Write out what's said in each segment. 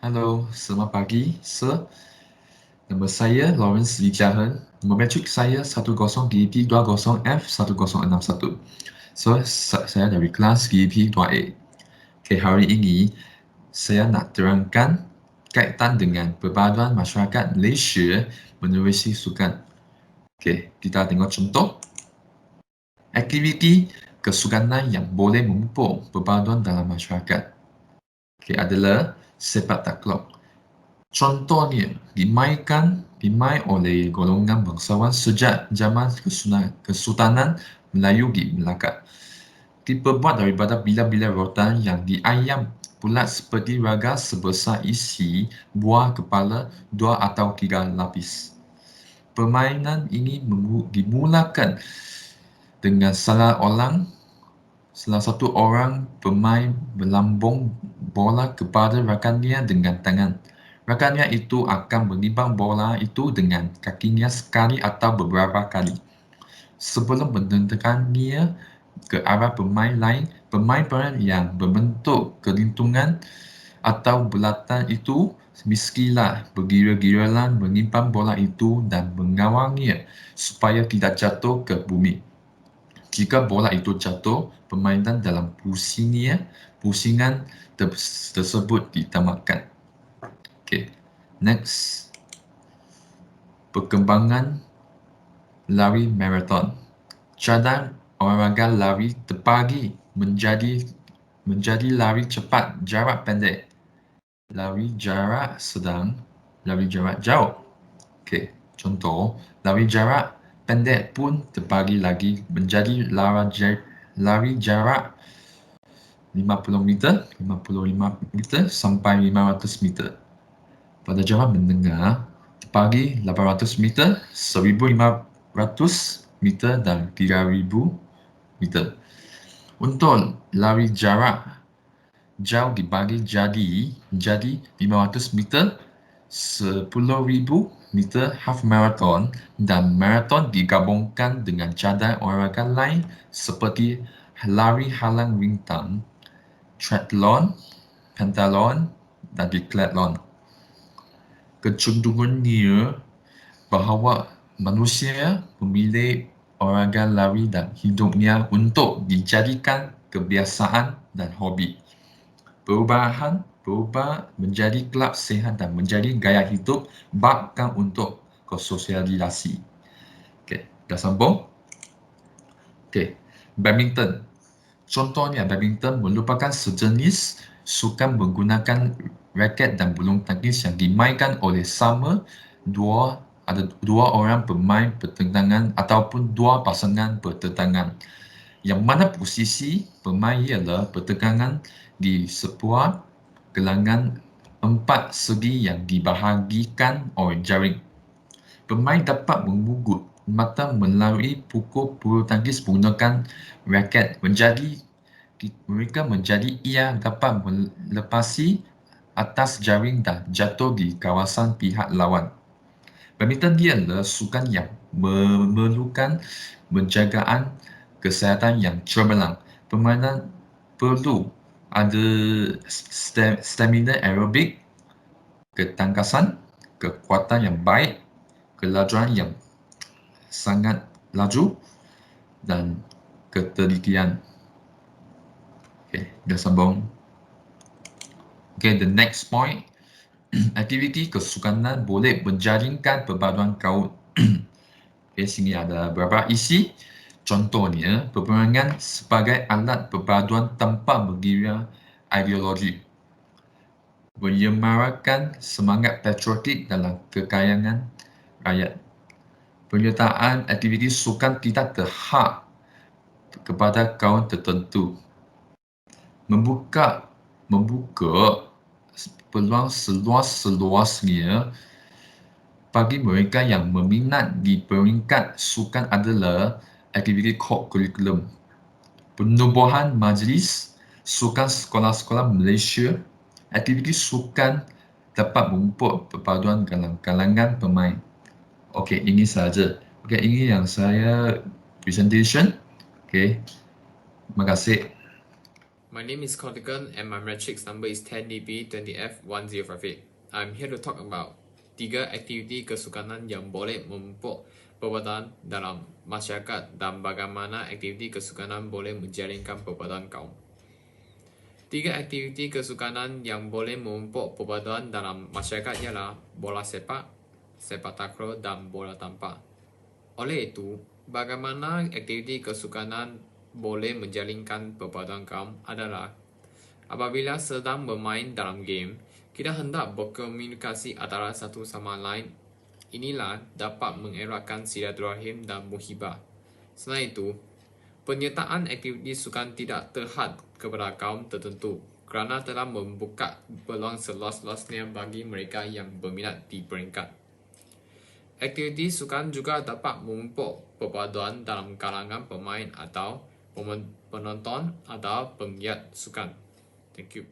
Halo, selamat pagi, Sir. Nama saya Lawrence Lee Jiahen. Nombor metrik saya 10 GEP 20F 1061. So, saya dari kelas GEP 2A. Okay, hari ini saya nak terangkan kaitan dengan perpaduan masyarakat Malaysia menerusi sukan. Okay, kita tengok contoh. Aktiviti kesukanan yang boleh memupuk perpaduan dalam masyarakat. Okay, adalah sepak takraw. Contohnya, dimain oleh golongan bangsawan sejak zaman Kesultanan Melayu di Melaka. Diperbuat daripada bilah-bilah rotan yang diayam bulat seperti raga sebesar isi buah kepala 2 atau 3 lapis. Permainan ini dimulakan dengan salah satu orang pemain melambung bola kepada rakannya dengan tangan. Rakannya itu akan menimbang bola itu dengan kakinya sekali atau beberapa kali. Sebelum menentangkannya ke arah pemain lain, pemain yang berbentuk kelintungan atau bulatan itu mestilah bergira-giralah menimbang bola itu dan mengawalnya supaya tidak jatuh ke bumi. Jika bola itu jatuh, permainan dalam pusingan tersebut ditamatkan. Okay. Next, perkembangan lari maraton. Cadang olahraga lari terbagi menjadi lari cepat jarak pendek, lari jarak sedang, lari jarak jauh. Okay. Contoh, lari jarak pendek pun terbagi lagi menjadi lari jarak 50 meter, 55 meter sampai 500 meter. Pada jarak menengah, terbagi 800 meter, 1500 meter dan 3000 meter. Untuk lari jarak jauh dibagi menjadi 500 meter, 10,000 meter half marathon dan marathon digabungkan dengan cadang olahraga lain seperti lari halang rintang, triathlon, pentathlon, dan decathlon. Kecenderungannya bahawa manusia memilih olahraga lari dan hidupnya untuk dijadikan kebiasaan dan hobi. Berubah menjadi kelab sihat dan menjadi gaya hidup bahkan untuk bersosialisasi. Okey, dah sambung? Okey, badminton. Contohnya, badminton merupakan sejenis sukan menggunakan raket dan bulung tangkis yang dimainkan oleh dua orang pemain bertentangan ataupun dua pasangan bertentangan. Yang mana posisi pemain ialah bertegangan di sebuah gelangan 4 segi yang dibahagikan oleh jaring. Pemain dapat mengugut mata melalui pukul bulu tangkis menggunakan raket mereka ia dapat melepasi atas jaring dan jatuh di kawasan pihak lawan. Badminton ialah sukan yang memerlukan penjagaan kesihatan yang cemerlang. Permainan perlu ada stamina aerobik, ketangkasan, kekuatan yang baik, kelajuan yang sangat laju dan ketelitian. Okay, dah sambung. Okay, the next point. Aktiviti kesukanan boleh menjaringkan perpaduan kaum. Okay, sini ada beberapa isi. Contohnya, peperangan sebagai alat perpaduan tanpa mengira ideologi. Menyemarakan semangat patriotik dalam kekayangan rakyat. Penyertaan aktiviti sukan tidak terhad kepada kaum tertentu. Membuka peluang seluas-luasnya bagi mereka yang berminat di peringkat sukan adalah aktiviti kurikulum. Penubuhan majlis sukan sekolah-sekolah Malaysia. Aktiviti sukan dapat memupuk perpaduan dalam kalangan pemain. Okey, ini sahaja. Okey, ini yang saya presentation. Okey, terima kasih. My name is Cortican and my matrix number is 10DB20F1058. I'm here to talk about 3 aktiviti kesukanan yang boleh memupuk perbadanan dalam masyarakat dan bagaimana aktiviti kesukanan boleh menjalinkan perbadanan kaum. 3 aktiviti kesukanan yang boleh memupuk perbadanan dalam masyarakat ialah bola sepak, sepak takraw dan bola tampar. Oleh itu, bagaimana aktiviti kesukanan boleh menjalinkan perbadanan kaum adalah apabila sedang bermain dalam game, kita hendak berkomunikasi antara satu sama lain. Inilah dapat mengeratkan silaturahim dan muhibah. Selain itu, penyertaan aktiviti sukan tidak terhad kepada kaum tertentu kerana telah membuka peluang seluas-luasnya bagi mereka yang berminat di peringkat. Aktiviti sukan juga dapat memupuk perpaduan dalam kalangan pemain atau penonton atau penggiat sukan. Thank you.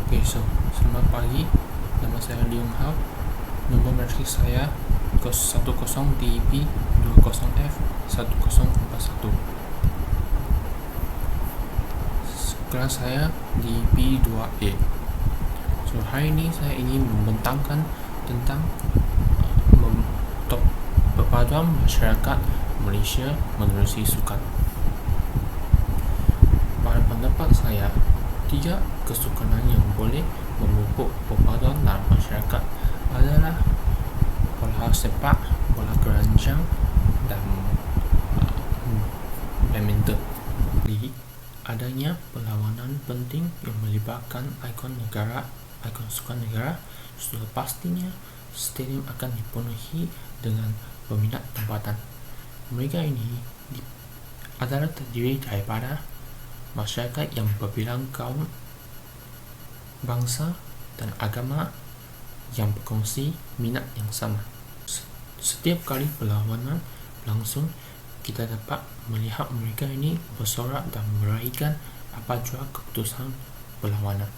Okay, so selamat pagi. Nama saya Leong Hao. Nombor matrix saya 10DP20F1041. Kelas saya di P2A. So hari ini saya ingin membentangkan tentang perpaduan masyarakat Malaysia menerusi sukan. Pada pendapat saya, 3 kesukanan yang boleh memupuk perpaduan dalam masyarakat adalah bola sepak, bola keranjang dan badminton. Jadi, adanya perlawanan penting yang melibatkan ikon negara, ikon sukan negara, sudah pastinya stadium akan dipenuhi dengan peminat tempatan. Mereka ini adalah terdiri daripada masyarakat yang berbilang kaum, bangsa dan agama yang berkongsi minat yang sama. Setiap kali perlawanan berlangsung, kita dapat melihat mereka ini bersorak dan meraihkan apa jua keputusan perlawanan.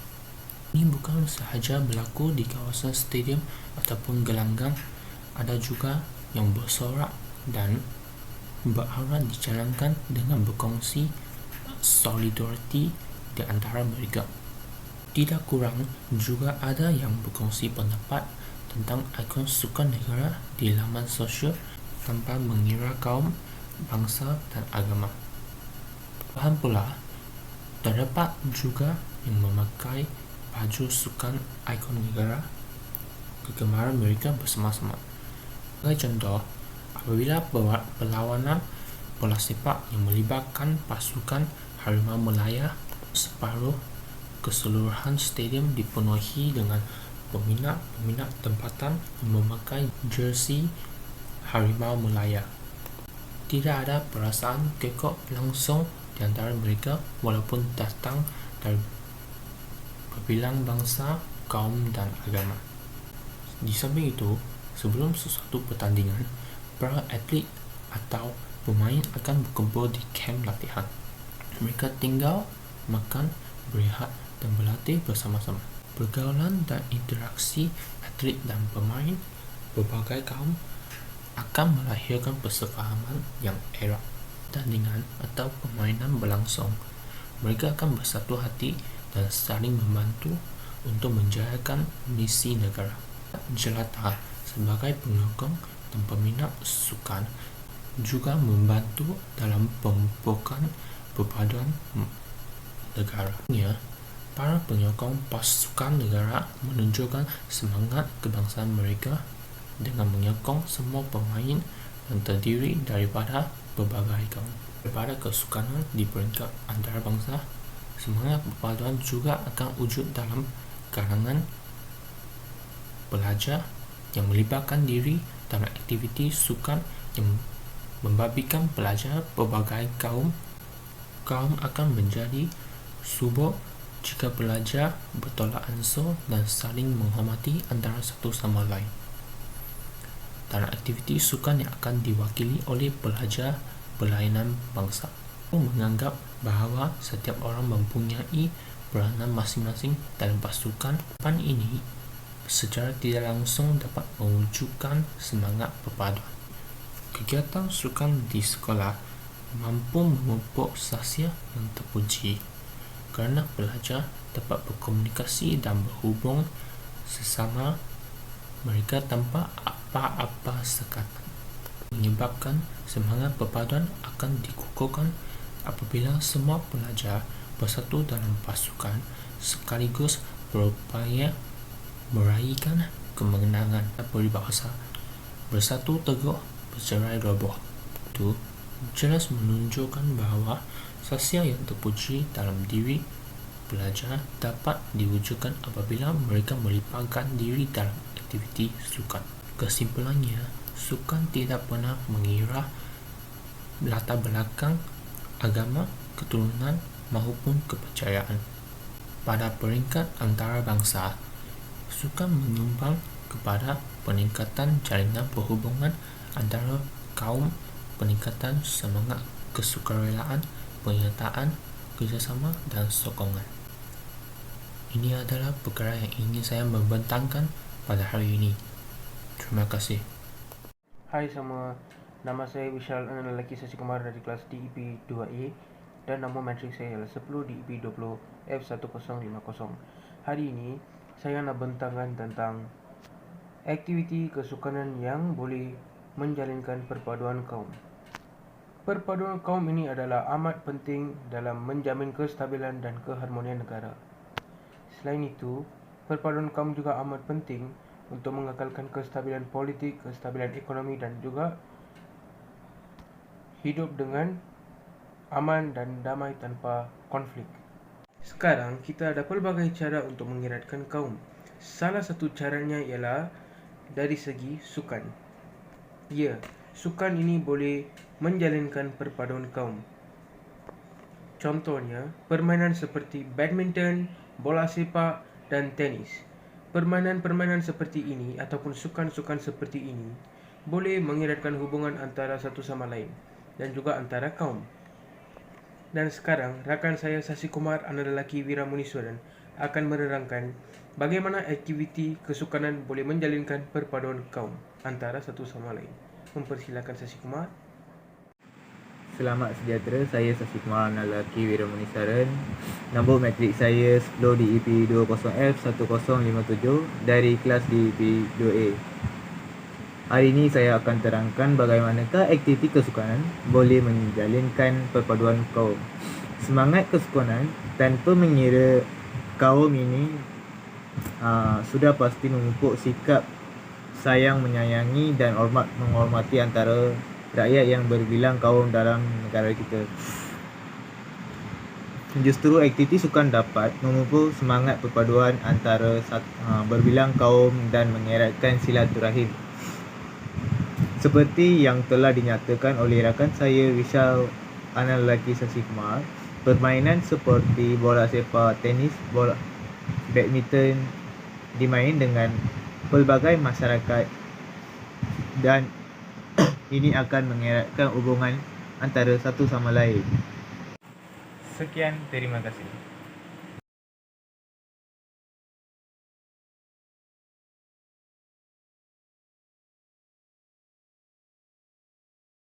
Ini bukan sahaja berlaku di kawasan stadium ataupun gelanggang, ada juga yang bersorak dan berharap dijalankan dengan berkongsi solidariti di antara mereka. Tidak kurang juga ada yang berkongsi pendapat tentang ikon sukan negara di laman sosial tanpa mengira kaum, bangsa dan agama. Bahan pula, terdapat juga yang memakai baju sukan ikon negara kegemaran mereka bersama-sama. Sebagai contoh, apabila perlawanan bola sepak yang melibatkan pasukan Harimau Melaya, separuh keseluruhan stadium dipenuhi dengan peminat tempatan yang memakai jersey Harimau Melaya. Tidak ada perasaan kekok langsung di antara mereka walaupun datang dari berbilang bangsa, kaum dan agama. Di samping itu, sebelum sesuatu pertandingan, para atlet atau pemain akan berkumpul di kamp latihan. Mereka tinggal, makan, berehat dan berlatih bersama-sama. Pergaulan dan interaksi atlet dan pemain berbagai kaum akan melahirkan persefahaman yang erat. Pertandingan atau permainan berlangsung, mereka akan bersatu hati dan saling membantu untuk menjayakan misi negara. Jelata sebagai penyokong dan peminat sukan juga membantu dalam pemupukan perpaduan negara. Para penyokong pasukan negara menunjukkan semangat kebangsaan mereka dengan menyokong semua pemain yang terdiri daripada berbagai kaum. Daripada kesukanan di peringkat antarabangsa, semangat perpaduan juga akan wujud dalam kalangan pelajar yang melibatkan diri dalam aktiviti sukan yang membabikan pelajar berbagai kaum. Kaum akan menjadi subur jika pelajar bertolak ansur dan saling menghormati antara satu sama lain. Dalam aktiviti sukan yang akan diwakili oleh pelajar berlainan bangsa, menganggap bahawa setiap orang mempunyai peranan masing-masing dalam pasukan. Pan ini secara tidak langsung dapat mewujudkan semangat perpaduan. Kegiatan sukan di sekolah mampu memupuk sahsia yang terpuji kerana pelajar dapat berkomunikasi dan berhubung sesama mereka tanpa apa-apa sekatan, menyebabkan semangat perpaduan akan dikukuhkan apabila semua pelajar bersatu dalam pasukan sekaligus berupaya meraihkan kemenangan peribahasa bersatu teguh bercerai roboh. Itu jelas menunjukkan bahawa sahsia yang terpuji dalam diri pelajar dapat diwujudkan apabila mereka melibatkan diri dalam aktiviti sukan. Kesimpulannya, sukan tidak pernah mengira latar belakang agama, keturunan maupun kepercayaan. Pada peringkat antarabangsa, sukan menyumbang kepada peningkatan jalinan perhubungan antara kaum, peningkatan semangat kesukarelaan, penyertaan, kerjasama dan sokongan. Ini adalah perkara yang ingin saya membentangkan pada hari ini. Terima kasih. Hai semua, nama saya Vishal, anak lelaki Sasi Kumar dari kelas DEP 2A dan nombor matrik saya ialah 10 DEP 20 F1050. Hari ini saya nak bentangkan tentang aktiviti kesukanan yang boleh menjalinkan perpaduan kaum. Perpaduan kaum ini adalah amat penting dalam menjamin kestabilan dan keharmonian negara. Selain itu, perpaduan kaum juga amat penting untuk mengekalkan kestabilan politik, kestabilan ekonomi dan juga hidup dengan aman dan damai tanpa konflik. Sekarang kita ada pelbagai cara untuk mengeratkan kaum. Salah satu caranya ialah dari segi sukan. Ya, sukan ini boleh menjalinkan perpaduan kaum. Contohnya, permainan seperti badminton, bola sepak dan tenis. Permainan-permainan seperti ini ataupun sukan-sukan seperti ini boleh mengeratkan hubungan antara satu sama lain dan juga antara kaum. Dan sekarang, rakan saya Sasi Kumar, anak lelaki Wira Muniswaran akan menerangkan bagaimana aktiviti kesukanan boleh menjalinkan perpaduan kaum antara satu sama lain. Mempersilakan Sasi Kumar. Selamat sejahtera, saya Sasi Kumar, anak lelaki Wira Muniswaran. Nombor matrik saya 10 DEP 20F1057 dari kelas DEP 2A. Hari ini saya akan terangkan bagaimanakah aktiviti kesukanan boleh menjalinkan perpaduan kaum. Semangat kesukanan tanpa mengira kaum ini sudah pasti memupuk sikap sayang menyayangi dan hormat menghormati antara rakyat yang berbilang kaum dalam negara kita. Justru aktiviti sukan dapat memupuk semangat perpaduan antara berbilang kaum dan mengeratkan silaturahim. Seperti yang telah dinyatakan oleh rakan saya Vishal, anak lelaki Sasi Kumar, permainan seperti bola sepak, tenis, bola badminton dimain dengan pelbagai masyarakat dan ini akan mengeratkan hubungan antara satu sama lain. Sekian, terima kasih.